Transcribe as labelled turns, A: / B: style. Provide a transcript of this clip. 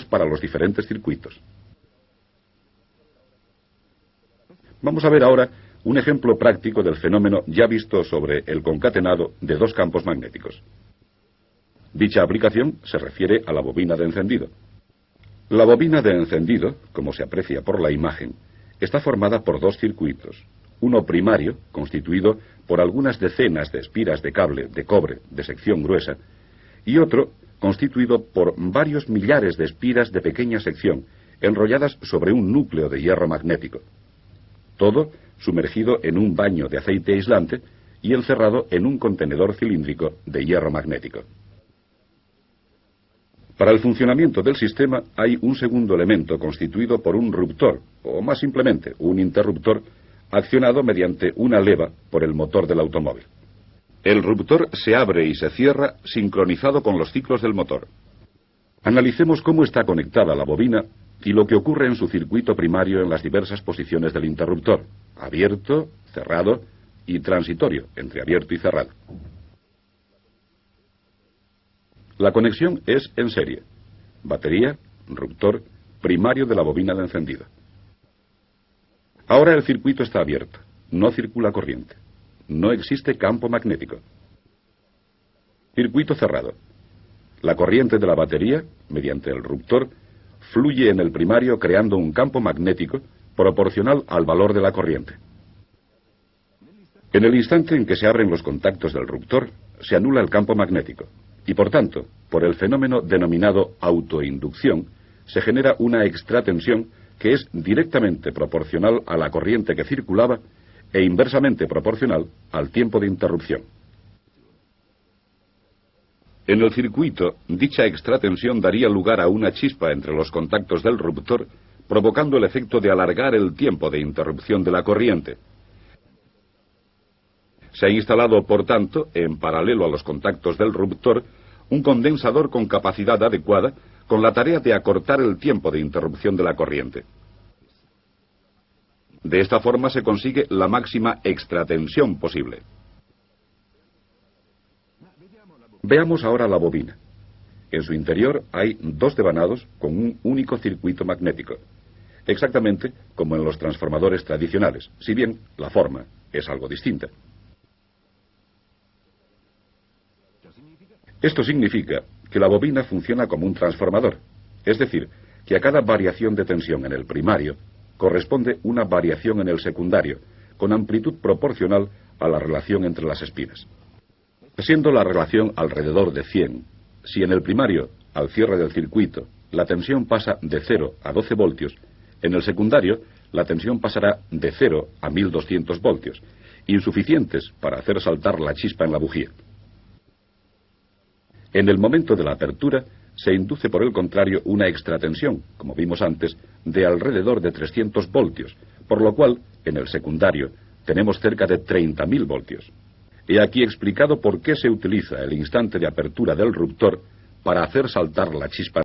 A: para los diferentes circuitos. Vamos a ver ahora un ejemplo práctico del fenómeno ya visto sobre el concatenado de dos campos magnéticos. Dicha aplicación se refiere a la bobina de encendido. La bobina de encendido, como se aprecia por la imagen, está formada por dos circuitos. Uno primario, constituido por algunas decenas de espiras de cable de cobre de sección gruesa, y otro constituido por varios millares de espiras de pequeña sección, enrolladas sobre un núcleo de hierro magnético. Todo sumergido en un baño de aceite aislante y encerrado en un contenedor cilíndrico de hierro magnético. Para el funcionamiento del sistema hay un segundo elemento constituido por un ruptor, o más simplemente un interruptor, accionado mediante una leva por el motor del automóvil. El ruptor se abre y se cierra sincronizado con los ciclos del motor. Analicemos cómo está conectada la bobina y lo que ocurre en su circuito primario en las diversas posiciones del interruptor: abierto, cerrado y transitorio entre abierto y cerrado. La conexión es en serie: batería, ruptor, primario de la bobina de encendido. Ahora el circuito está abierto, no circula corriente, no existe campo magnético. Circuito cerrado. La corriente de la batería, mediante el ruptor, fluye en el primario creando un campo magnético proporcional al valor de la corriente. En el instante en que se abren los contactos del ruptor, se anula el campo magnético y, por tanto, por el fenómeno denominado autoinducción, se genera una extratensión que es directamente proporcional a la corriente que circulaba e inversamente proporcional al tiempo de interrupción. En el circuito, dicha extratensión daría lugar a una chispa entre los contactos del ruptor, provocando el efecto de alargar el tiempo de interrupción de la corriente. Se ha instalado, por tanto, en paralelo a los contactos del ruptor, un condensador con capacidad adecuada, con la tarea de acortar el tiempo de interrupción de la corriente. De esta forma se consigue la máxima extratensión posible. Veamos ahora la bobina. En su interior hay dos devanados con un único circuito magnético, exactamente como en los transformadores tradicionales, si bien la forma es algo distinta. Esto significa que la bobina funciona como un transformador, es decir, que a cada variación de tensión en el primario corresponde una variación en el secundario, con amplitud proporcional a la relación entre las espiras. Siendo la relación alrededor de 100, si en el primario, al cierre del circuito, la tensión pasa de 0 a 12 voltios, en el secundario la tensión pasará de 0 a 1200 voltios, insuficientes para hacer saltar la chispa en la bujía. En el momento de la apertura se induce por el contrario una extratensión, como vimos antes, de alrededor de 300 voltios, por lo cual, en el secundario, tenemos cerca de 30.000 voltios. He aquí explicado por qué se utiliza el instante de apertura del ruptor para hacer saltar la chispa